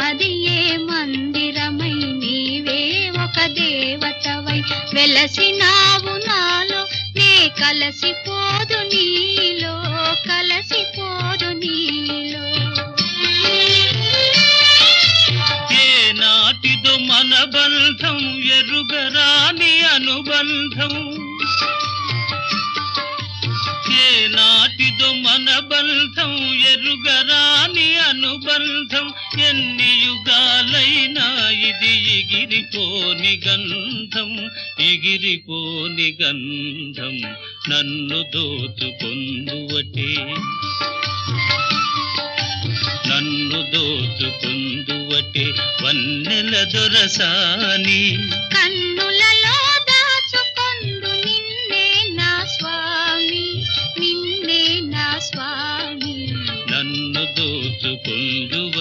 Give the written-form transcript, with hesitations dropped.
అది ఏ మందిరమై నీవే ఒక దేవతవై వెలసినావు నాలో నే కలసిపోదు నీలో కలసిపోదు నీలో ఏ నాటిదో మన బంధం ఎరుగరాని అనుబంధం ఏ నాటిదో మన బంధం ఎరుగరాని అనుబంధం ఎన్ని యుగాలైనా ఇది ఎగిరిపోని గంధం ఎగిరిపోని గంధం నన్ను దోచుకొందువటే నన్ను దోచుకొందువటే వన్నెల దొరసాని కన్నుల